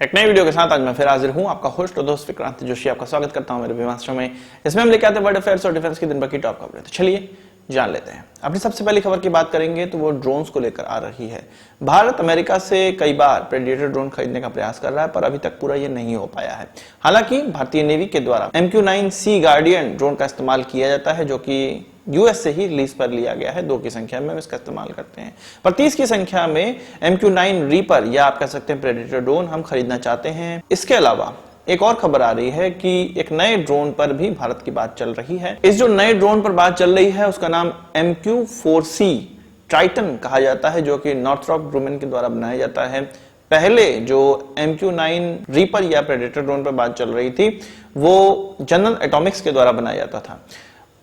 एक नई वीडियो के साथ आज मैं फिर हाजिर हूं, आपका होस्ट और दोस्त विक्रांत जोशी आपका स्वागत करता हूं मेरे विमास शो में। इसमें हम लेके आते हैं वर्ल्ड अफेयर्स और डिफेंस की दिन भर की टॉप खबरें। तो चलिए जान लेते हैं। अपनी सबसे पहली खबर की बात करेंगे तो वो ड्रोन्स को लेकर आ रही है। भारत अमेरिका से कई बार प्रेडेटर ड्रोन खरीदने का प्रयास कर रहा है, पर अभी तक पूरा ये नहीं हो पाया है। हालांकि भारतीय नेवी के द्वारा MQ-9 सी गार्डियन ड्रोन का इस्तेमाल किया जाता है, जो कि यूएस से ही लीज पर लिया गया है। 2 की संख्या में इसका इस्तेमाल करते हैं, पर 30 की संख्या में MQ-9 रीपर या आप कह सकते हैं प्रेडेटर ड्रोन हम खरीदना चाहते हैं। इसके अलावा एक और खबर आ रही है कि एक नए ड्रोन पर भी भारत की बात चल रही है। इस जो नए ड्रोन पर बात चल रही है उसका नाम MQ-4C टाइटन कहा जाता है, जो कि नॉर्थरॉप ग्रुमन के द्वारा बनाया जाता है। पहले जो MQ-9 रीपर या प्रेडेटर ड्रोन पर बात चल रही थी वो जनरल एटॉमिक्स के द्वारा बनाया जाता था।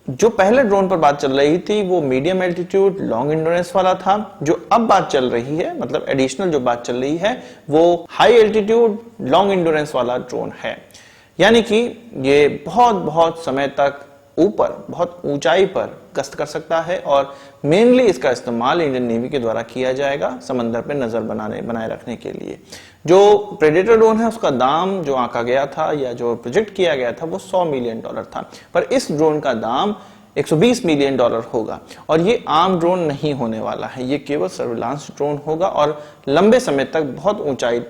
जो पहले ड्रोन पर बात चल रही थी वो मीडियम एल्टीट्यूड लॉन्ग एंड्योरेंस वाला था। जो अब बात चल रही है, मतलब एडिशनल जो बात चल रही है, वो हाई एल्टीट्यूड लॉन्ग एंड्योरेंस वाला ड्रोन है। यानी कि ये बहुत समय तक ऊपर बहुत ऊंचाई पर गश्त कर सकता है और मेनली इसका इस्तेमाल इंडियन नेवी के द्वारा किया जाएगा समंदर पे नजर बनाए रखने के लिए। जो प्रेडेटर ड्रोन है उसका दाम जो आंका गया था या जो प्रोजेक्ट किया गया था वो $100 मिलियन था, पर इस ड्रोन का दाम $120 मिलियन होगा। और ये आम ड्रोन नहीं होने वाला है, ये केवल सर्विलांस ड्रोन होगा और लंबे समय तक बहुत ऊंचाई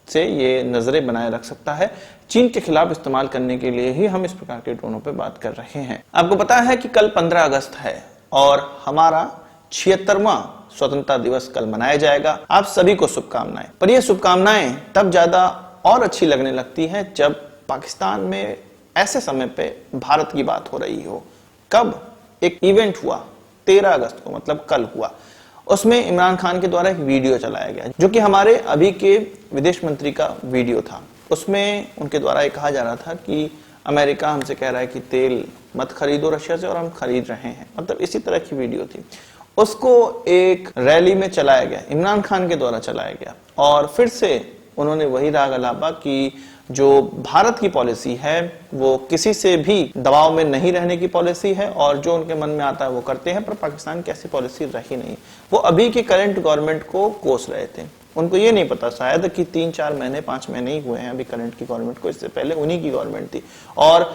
से ये नजरें बनाए रख सकता है। चीन के खिलाफ इस्तेमाल करने के लिए ही हम इस प्रकार के ड्रोनों पे बात कर रहे हैं। आपको पता है कि कल 15 अगस्त है और हमारा 76वां स्वतंत्रता दिवस कल मनाया जाएगा। आप सभी को शुभकामनाएं। पर ये शुभकामनाएं तब ज्यादा और अच्छी लगने लगती हैं जब पाकिस्तान में ऐसे समय पे भारत की बात हो रही हो। कब एक इवेंट हुआ 13 अगस्त को, मतलब कल हुआ। उसमें इमरान खान के द्वारा एक वीडियो चलाया गया जो कि हमारे अभी के विदेश मंत्री का वीडियो था। उसमें उनके द्वारा ये कहा जा रहा था कि अमेरिका हमसे कह रहा है कि तेल मत खरीदो रशिया से और हम खरीद रहे हैं, मतलब इसी तरह की वीडियो थी। उसको एक रैली में चलाया गया, इमरान खान के द्वारा चलाया गया और फिर से उन्होंने वही राग अलापा कि जो भारत की पॉलिसी है वो किसी से भी दबाव में नहीं रहने की पॉलिसी है और जो उनके मन में आता है वो करते हैं। पर पाकिस्तान की ऐसी पॉलिसी रही नहीं। वो अभी की करंट गवर्नमेंट को कोस रहे थे। उनको ये नहीं पता शायद कि 3-4 महीने 5 महीने ही हुए हैं अभी करंट की गवर्नमेंट को, इससे पहले उन्हीं की गवर्नमेंट थी। और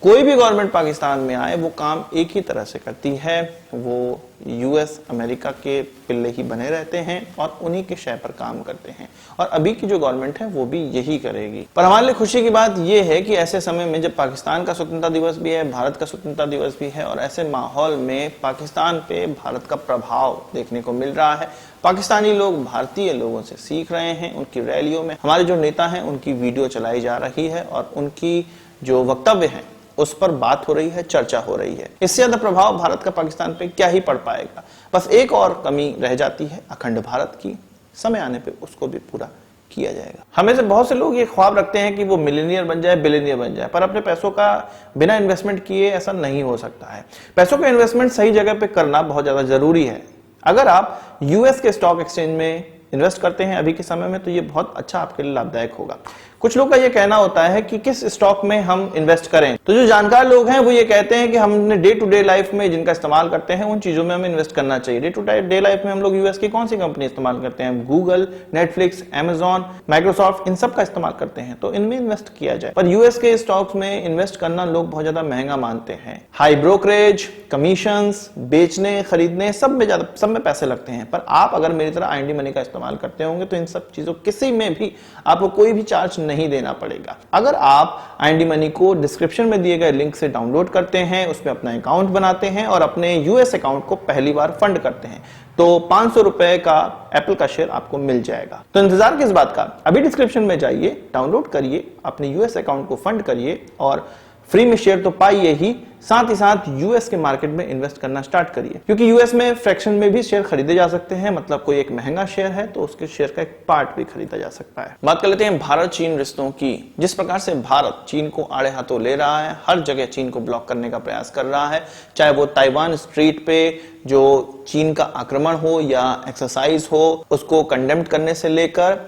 कोई भी गवर्नमेंट पाकिस्तान में आए वो काम एक ही तरह से करती है, वो यूएस अमेरिका के पिल्ले ही बने रहते हैं और उन्हीं के शय पर काम करते हैं। और अभी की जो गवर्नमेंट है वो भी यही करेगी। पर हमारे लिए खुशी की बात यह है कि ऐसे समय में जब पाकिस्तान का स्वतंत्रता दिवस भी है, भारत का स्वतंत्रता दिवस भी है और ऐसे माहौल में पाकिस्तान पे भारत का प्रभाव देखने को मिल रहा है। पाकिस्तानी लोग भारतीय लोगों से सीख रहे हैं। उनकी रैलियों में हमारे जो नेता हैं उनकी वीडियो चलाई जा रही है और उनकी जो वक्तव्य है उस पर बात हो रही है, चर्चा हो रही है। इससे ज्यादा प्रभाव भारत का पाकिस्तान पे क्या ही पड़ पाएगा। बस एक और कमी रह जाती है अखंड भारत की। समय आने पे उसको भी पूरा किया जाएगा। हमें से बहुत से लोग ये ख्वाब रखते हैं कि वो मिलियनियर बन जाए, बिलियनियर बन जाए, पर अपने पैसों का बिना इन्वेस्टमेंट किए ऐसा नहीं हो सकता है। पैसों का इन्वेस्टमेंट सही जगह पे करना बहुत ज्यादा जरूरी है। अगर आप यूएस के स्टॉक एक्सचेंज में इन्वेस्ट करते हैं अभी के समय में तो ये बहुत अच्छा आपके लिए लाभदायक होगा। कुछ लोग का ये कहना होता है कि किस स्टॉक में हम इन्वेस्ट करें, तो जो जानकार लोग हैं वो ये कहते हैं कि हमने डे टू डे लाइफ में जिनका इस्तेमाल करते हैं उन चीजों में हमें इन्वेस्ट करना चाहिए। डे टू डे लाइफ में हम लोग यूएस की कौन सी कंपनी इस्तेमाल करते हैं? गूगल, नेटफ्लिक्स, अमेजॉन, माइक्रोसॉफ्ट, इन सब का इस्तेमाल करते हैं, तो इनमें इन्वेस्ट किया जाए। पर यूएस के स्टॉक्स में इन्वेस्ट करना लोग बहुत ज्यादा महंगा मानते हैं। हाई ब्रोकरेज, कमीशंस, बेचने खरीदने सब में पैसे लगते हैं। पर आप अगर मेरी तरह आईएनडी मनी का इस्तेमाल करते होंगे तो इन सब चीजों किसी में भी आपको कोई भी चार्ज नहीं देना पड़ेगा। अगर आप आईएनडी मनी को डिस्क्रिप्शन में दिए गए लिंक से डाउनलोड करते हैं, उसमें अपना अकाउंट बनाते हैं और अपने यूएस अकाउंट को पहली बार फंड करते हैं तो 500 रुपए का एप्पल का शेयर आपको मिल जाएगा। तो इंतजार किस बात का? अभी डिस्क्रिप्शन में जाइए, डाउनलोड करिए, अपने यूएस अकाउंट को फंड करिए और फ्री में शेयर तो पाइए ही, साथ ही साथ यूएस के मार्केट में इन्वेस्ट करना स्टार्ट करिए। क्योंकि यूएस में फ्रैक्शन में भी शेयर खरीदे जा सकते हैं, मतलब कोई एक महंगा शेयर है तो उसके शेयर का एक पार्ट भी खरीदा जा सकता है। बात कर लेते हैं भारत चीन रिश्तों की। जिस प्रकार से भारत चीन को आड़े हाथों ले रहा है, हर जगह चीन को ब्लॉक करने का प्रयास कर रहा है, चाहे वो ताइवान स्ट्रीट पे जो चीन का आक्रमण हो या एक्सरसाइज हो, उसको कंडेम करने से लेकर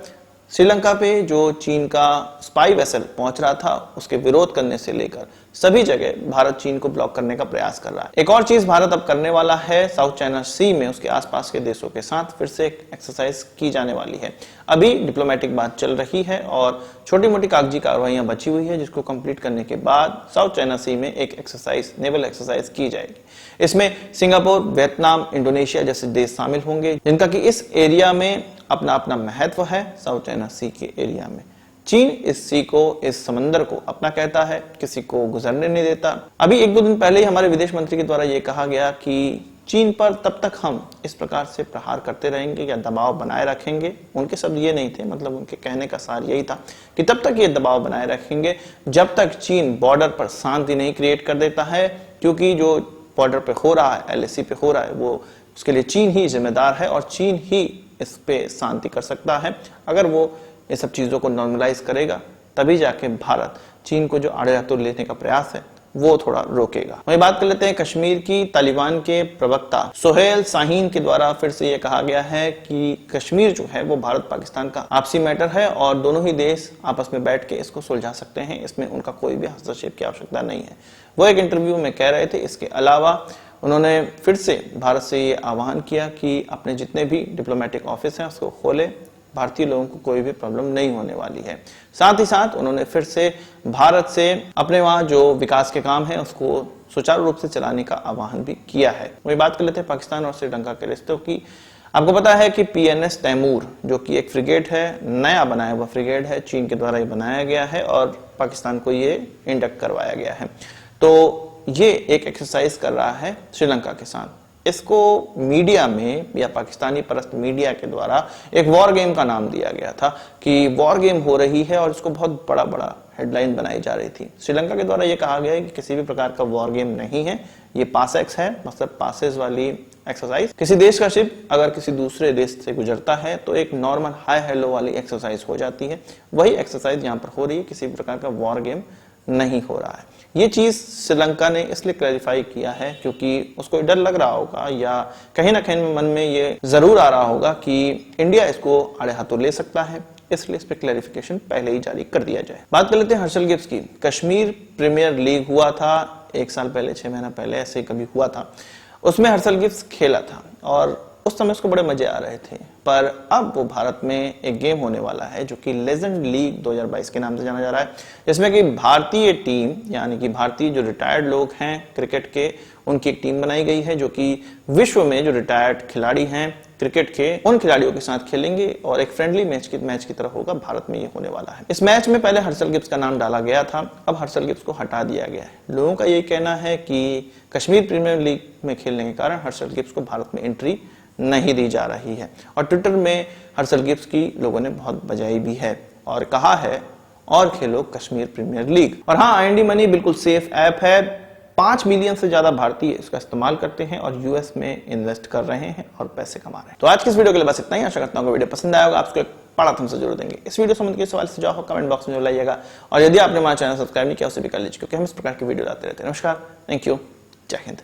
श्रीलंका पे जो चीन का स्पाई वेसल पहुंच रहा था उसके विरोध करने से लेकर सभी जगह भारत चीन को ब्लॉक करने का प्रयास कर रहा है। एक और चीज भारत अब करने वाला है, साउथ चाइना सी में उसके आसपास के देशों के साथ फिर से एक एक्सरसाइज की जाने वाली है। अभी डिप्लोमेटिक बात चल रही है और छोटी मोटी कागजी कार्रवाइयां बची हुई है, जिसको कंप्लीट करने के बाद साउथ चाइना सी में एक एक्सरसाइज, नेवल एक्सरसाइज की जाएगी। इसमें सिंगापुर, वियतनाम, इंडोनेशिया जैसे देश शामिल होंगे, जिनका कि इस एरिया में अपना अपना महत्व है। साउथ चाइना सी के एरिया में चीन इस सी को, इस समंदर को अपना कहता है, किसी को गुजरने नहीं देता। अभी एक दो दिन पहले ही हमारे विदेश मंत्री के द्वारा यह कहा गया कि चीन पर तब तक हम इस प्रकार से प्रहार करते रहेंगे या दबाव बनाए रखेंगे। उनके शब्द ये नहीं थे, मतलब उनके कहने का सार यही था कि तब तक ये दबाव बनाए रखेंगे जब तक चीन बॉर्डर पर शांति नहीं क्रिएट कर देता है, क्योंकि जो बॉर्डर पे हो रहा है, एलएसी पे हो रहा है, वो उसके लिए चीन ही जिम्मेदार है और चीन ही इस पे शांति कर सकता है। अगर वो ये सब चीजों को नॉर्मलाइज करेगा तभी जाके भारत चीन को जो आड़े हाथों लेने का प्रयास है वो थोड़ा रोकेगा। वही बात कर लेते हैं कश्मीर की। तालिबान के प्रवक्ता सोहेल शाहीन के द्वारा फिर से ये कहा गया है कि कश्मीर जो है वो भारत पाकिस्तान का आपसी मैटर है और दोनों ही देश आपस में बैठ के इसको सुलझा सकते हैं, इसमें उनका कोई भी हस्तक्षेप की आवश्यकता नहीं है। वो एक इंटरव्यू में कह रहे थे। इसके अलावा उन्होंने फिर से भारत से ये आह्वान किया कि अपने जितने भी डिप्लोमेटिक ऑफिस हैं उसको खोले, भारतीय लोगों को कोई भी प्रॉब्लम नहीं होने वाली है। साथ ही साथ उन्होंने फिर से भारत से अपने वहां जो विकास के काम है उसको सुचारू रूप से चलाने का आह्वान भी किया है। वही बात कर लेते हैं पाकिस्तान और श्रीलंका के रिश्तों की। आपको पता है कि पीएनएस तैमूर जो कि एक फ्रिगेट है, नया बनाया हुआ फ्रिगेट है, चीन के द्वारा ये बनाया गया है और पाकिस्तान को ये इंडक्ट करवाया गया है। तो ये एक एक्सरसाइज कर रहा है श्रीलंका के साथ। इसको मीडिया में या पाकिस्तानी परस्त मीडिया के द्वारा एक वॉर गेम का नाम दिया गया था कि वॉर गेम हो रही है और इसको बहुत बड़ा बड़ा हेडलाइन बनाई जा रही थी। श्रीलंका के द्वारा यह कहा गया है कि किसी भी प्रकार का वॉर गेम नहीं है, ये पासएक्स है, मतलब पासेस वाली एक्सरसाइज। किसी देश का शिप अगर किसी दूसरे देश से गुजरता है तो एक नॉर्मल हाई हेलो वाली एक्सरसाइज हो जाती है। वही एक्सरसाइज यहाँ पर हो रही है, किसी भी प्रकार का वॉर गेम नहीं हो रहा है। ये चीज श्रीलंका ने इसलिए क्लैरिफाई किया है क्योंकि उसको डर लग रहा होगा या कहीं ना कहीं मन में ये जरूर आ रहा होगा कि इंडिया इसको आड़े हाथों ले सकता है, इसलिए इस पे क्लैरिफिकेशन पहले ही जारी कर दिया जाए। बात कर लेते हैं हर्षल गिब्स की। कश्मीर प्रीमियर लीग हुआ था 1 साल पहले, 6 महीना पहले ऐसे कभी हुआ था। उसमें हर्षल गिब्स खेला था और उस समय उसको बड़े मजे आ रहे थे, पर अब वो भारत में एक गेम होने वाला है जो कि लेजेंड लीग 2022 के नाम से जाना जा रहा है, जिसमें कि भारतीय टीम यानी कि भारतीय जो रिटायर्ड लोग हैं क्रिकेट के, उनकी एक टीम बनाई गई है जो कि विश्व में जो रिटायर्ड खिलाड़ी हैं क्रिकेट के, उन खिलाड़ियों के साथ खेलेंगे और एक फ्रेंडली मैच की तरह होगा। भारत में ये होने वाला है। इस मैच में पहले हर्षल गिब्स का नाम डाला गया था, अब हर्षल गिब्स को हटा दिया गया है। लोगों का ये कहना है कि कश्मीर प्रीमियर लीग में खेलने के कारण हर्षल गिब्स को भारत में एंट्री नहीं दी जा रही है और ट्विटर में हर्षल गिब्स की लोगों ने बहुत बजाई भी है और कहा है और खेलो कश्मीर प्रीमियर लीग। और हाँ, IND मनी बिल्कुल सेफ ऐप है। 5 मिलियन से ज्यादा भारतीय इसका इस्तेमाल करते हैं और यूएस में इन्वेस्ट कर रहे हैं और पैसे कमा रहे हैं। तो आज की इस वीडियो के लिए बस इतना ही। आशा करता हूँ वीडियो पसंद आया होगा, आपको एक बड़ा थम्स अप जरूर देंगे। इस वीडियो संबंध के सवाल से जाओ कमेंट बॉक्स में जरूर लाइएगा और यदि आपने हमारा चैनल सब्सक्राइब नहीं किया उसे भी कर लीजिए, क्योंकि हम इस प्रकार की वीडियो लाते रहते हैं। नमस्कार, थैंक यू, जय हिंद।